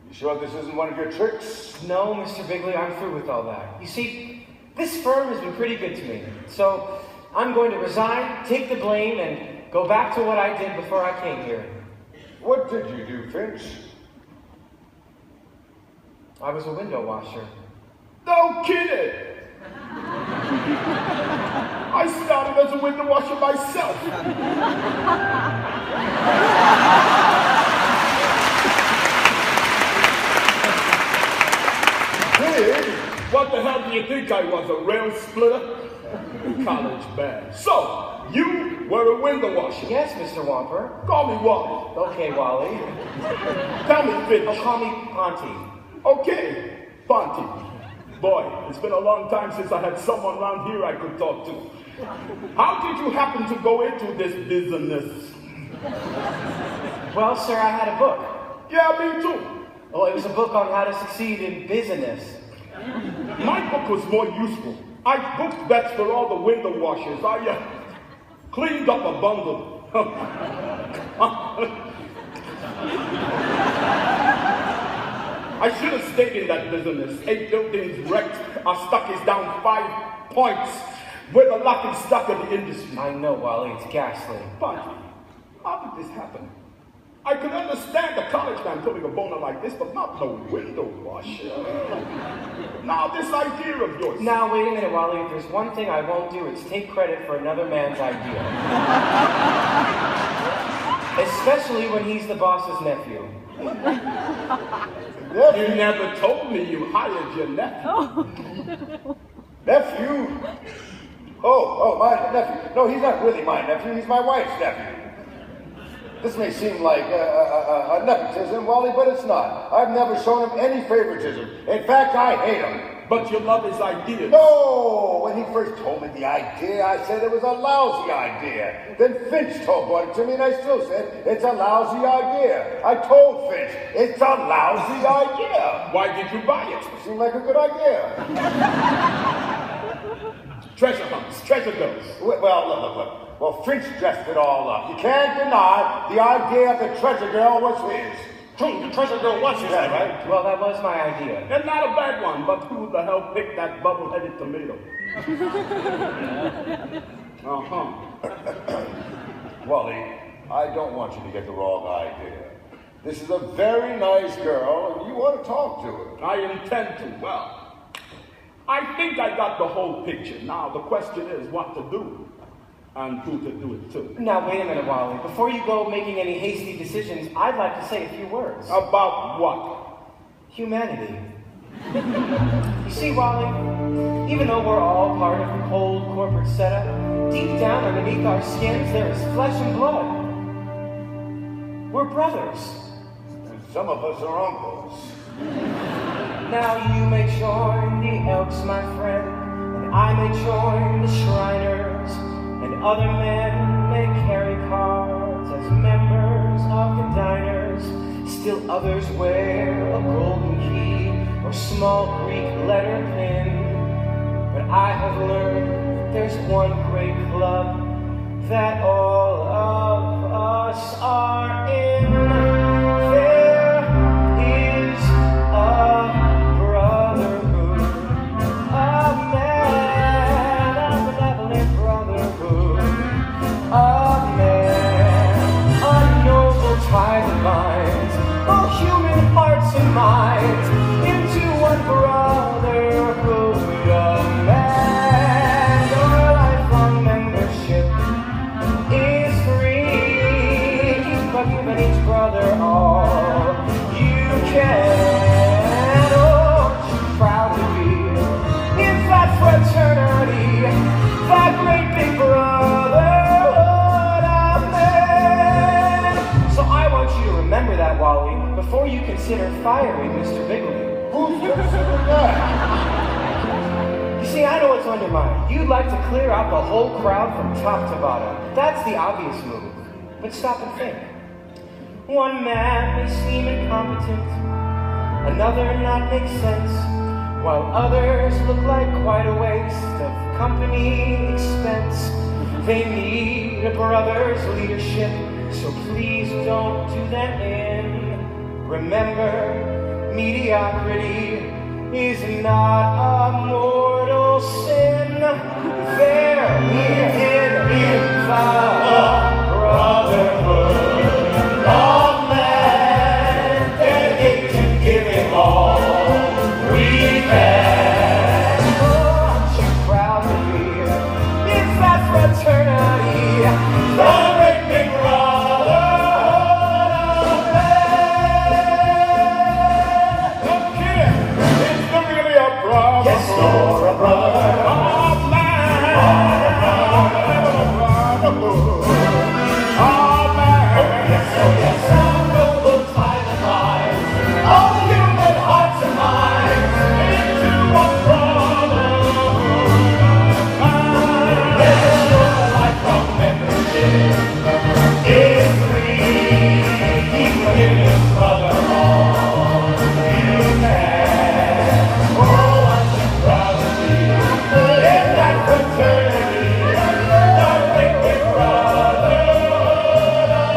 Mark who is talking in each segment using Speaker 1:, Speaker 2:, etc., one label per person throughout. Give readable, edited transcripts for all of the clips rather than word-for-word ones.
Speaker 1: You sure this isn't one of your tricks?
Speaker 2: No, Mr. Bigley, I'm through with all that. You see, this firm has been pretty good to me. So I'm going to resign, take the blame, and go back to what I did before I came here.
Speaker 1: What did you do, Finch?
Speaker 2: I was a window washer.
Speaker 3: No kidding! I started as a window washer myself. Hey, what the hell do you think I was, a rail splitter? College band. So, you were a window washer?
Speaker 2: Yes, Mr. Whomper.
Speaker 3: Call me Wally.
Speaker 2: Okay, Wally.
Speaker 3: Tell me, Finch.
Speaker 2: Oh, call me Ponty.
Speaker 3: Okay, Ponty. Boy, it's been a long time since I had someone around here I could talk to. How did you happen to go into this business?
Speaker 2: Well, sir, I had a book.
Speaker 3: Yeah, me too.
Speaker 2: Oh, it was a book on how to succeed in business.
Speaker 3: My book was more useful. I booked bets for all the window washers. I cleaned up a bundle. I should have stayed in that business. 8 buildings wrecked. Our stock is down 5 points. We're the laughing stock of the industry.
Speaker 2: I know, Wally, it's ghastly.
Speaker 3: But how did this happen? I could understand a college man putting a boner like this, but not no window washer. Now this idea of yours.
Speaker 2: Now, wait a minute, Wally. If there's one thing I won't do, it's take credit for another man's idea. Especially when he's the boss's nephew.
Speaker 3: You never told me you hired your nephew.
Speaker 1: Nephew? Oh, my nephew. No, he's not really my nephew. He's my wife's nephew. This may seem like a nepotism, Wally, but it's not. I've never shown him any favoritism. In fact, I hate him.
Speaker 3: But you love his ideas.
Speaker 1: No! When he first told me the idea, I said it was a lousy idea. Then Finch told it to me, and I still said, it's a lousy idea. I told Finch, it's a lousy idea.
Speaker 3: Why did you buy it?
Speaker 1: It seemed like a good idea.
Speaker 3: Treasure hunts, treasure goes.
Speaker 1: Well, look. Well, Finch dressed it all up. You can't deny the idea of the treasure girl was his.
Speaker 3: The treasure girl was his, right?
Speaker 2: Well, that was my idea.
Speaker 3: And not a bad one, but who the hell picked that bubble-headed tomato?
Speaker 1: Wally, I don't want you to get the wrong idea. This is a very nice girl, and you want to talk to her.
Speaker 3: I intend to. Well, I think I got the whole picture. Now, the question is what to do. And who to do it to.
Speaker 2: Now, wait a minute, Wally. Before you go making any hasty decisions, I'd like to say a few words.
Speaker 3: About what?
Speaker 2: Humanity. You see, Wally, even though we're all part of the cold corporate setup, deep down underneath our skins, there is flesh and blood. We're brothers.
Speaker 1: And some of us are uncles.
Speaker 2: Now you may join the Elks, my friend, and I may join the Shriners. And other men may carry cards as members of the diners. Still others wear a golden key or small Greek letter pin. But I have learned there's one great club that all of us are in. There is a brotherhood of men, a benevolent brotherhood of men, a noble tie that binds all human hearts and minds into one brotherhood of men. Your lifelong membership is free, but giving each brother all you can. Aren't you proud to be in that fraternity, that great big brotherhood of men? So I want you to remember that, Wally, before you consider firing Mr. Bigley.
Speaker 1: Who's considered that?
Speaker 2: You see, I know what's on your mind. You'd like to clear out the whole crowd from top to bottom. That's the obvious move. But stop and think. One man may seem incompetent, another not make sense, while others look like quite a waste of company expense. They need a brother's leadership, so please don't do them in. Remember, mediocrity is not a mortal sin. There in the brotherhood of man, dedicate to giving all we can. Oh, aren't you proud to be in that fraternity? The great big brotherhood of man.
Speaker 3: Look here, is there really a brotherhood?
Speaker 2: Yes, you're a brother.
Speaker 3: Of man. Brotherhood. Of man.
Speaker 2: Oh yes, some noble time and lives, all human hearts and minds,
Speaker 3: Into a brotherhood of man.
Speaker 2: yes, your lifelong membership is free. Keep giving brother all you can. Oh, I'm so proud to be in that fraternity, the great big brotherhood of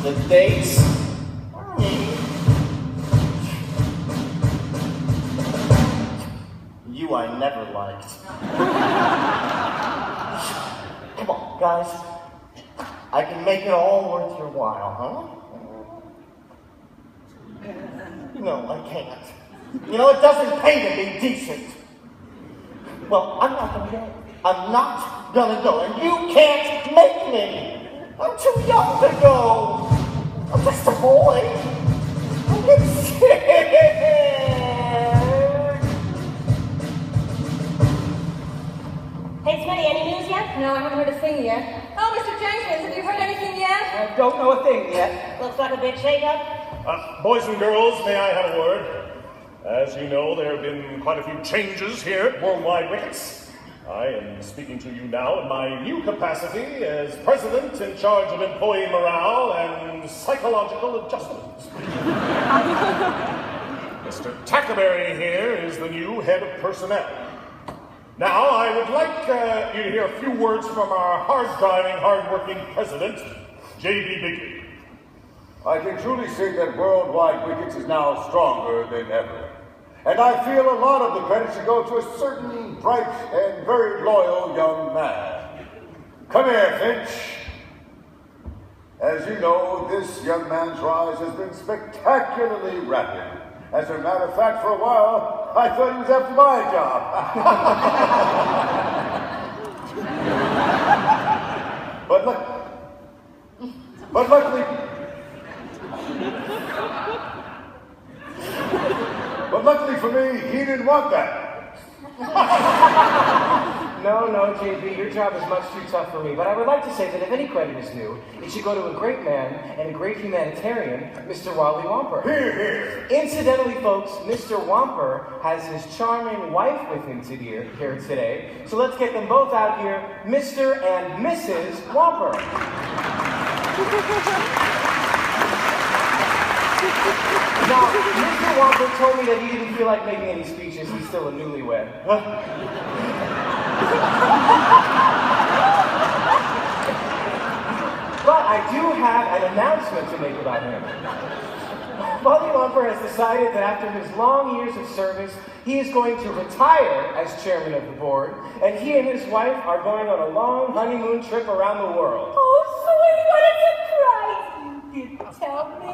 Speaker 2: the dates. You I never liked. Come on, guys. I can make it all worth your while, huh? No, I can't. You know, it doesn't pay to be decent. Well, I'm not gonna go. I'm not gonna go, and you can't make me. I'm too young to go. I'm just a boy. I get scared.
Speaker 4: Hey, Smitty, any news yet? No, I haven't heard a thing yet. Oh, Mr. Jenkins, have you heard anything yet?
Speaker 2: I don't know a thing yet.
Speaker 4: Looks like a big shake-up.
Speaker 5: Boys and girls, may I have a word? As you know, there have been quite a few changes here at Worldwide Wickets. I am speaking to you now in my new capacity as president in charge of employee morale and psychological adjustment. Mr. Tackleberry here is the new head of personnel. Now, I would like you to hear a few words from our hard-driving, hard-working president, J.B. Bigley.
Speaker 1: I can truly say that worldwide cricket is now stronger than ever. And I feel a lot of the credit should go to a certain bright and very loyal young man. Come here, Finch. As you know, this young man's rise has been spectacularly rapid. As a matter of fact, for a while, I thought he was after my job. But luckily, for me, he didn't want that.
Speaker 2: No, JB, your job is much too tough for me. But I would like to say that if any credit is due, it should go to a great man and a great humanitarian, Mr. Wally Wamper.
Speaker 1: Here.
Speaker 2: Incidentally, folks, Mr. Wamper has his charming wife with him here today. So let's get them both out here, Mr. and Mrs. Wamper. Now, Mr. Wamper told me that he didn't feel like making any speeches. He's still a newlywed. But I do have an announcement to make about him. Wally Wamper has decided that after his long years of service, he is going to retire as chairman of the board, and he and his wife are going on a long honeymoon trip around the world.
Speaker 4: Oh, sweet, what a surprise! You didn't tell me.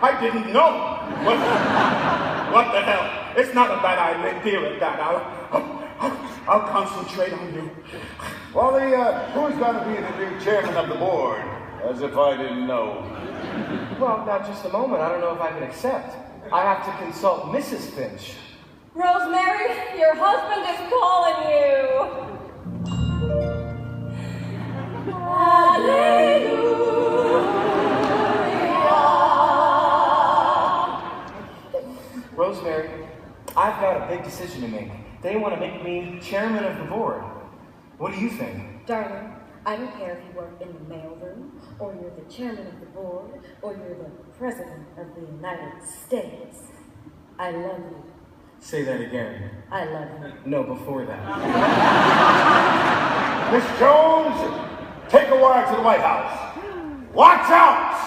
Speaker 3: I didn't know. What the hell? It's not a bad idea at that. I'll concentrate on you.
Speaker 1: Wally, who's going to be the new chairman of the board? As if I didn't know.
Speaker 2: Well, now just a moment. I don't know if I can accept. I have to consult Mrs. Finch.
Speaker 4: Rosemary, your husband is calling you. Hallelujah.
Speaker 2: Rosemary, I've got a big decision to make. They want to make me chairman of the board. What do you think?
Speaker 4: Darling, I don't care if you work in the mailroom, or you're the chairman of the board, or you're the president of the United States. I love you.
Speaker 2: Say that again.
Speaker 4: I love you.
Speaker 2: No, before that.
Speaker 1: Miss Jones, take a wire to the White House. Watch out!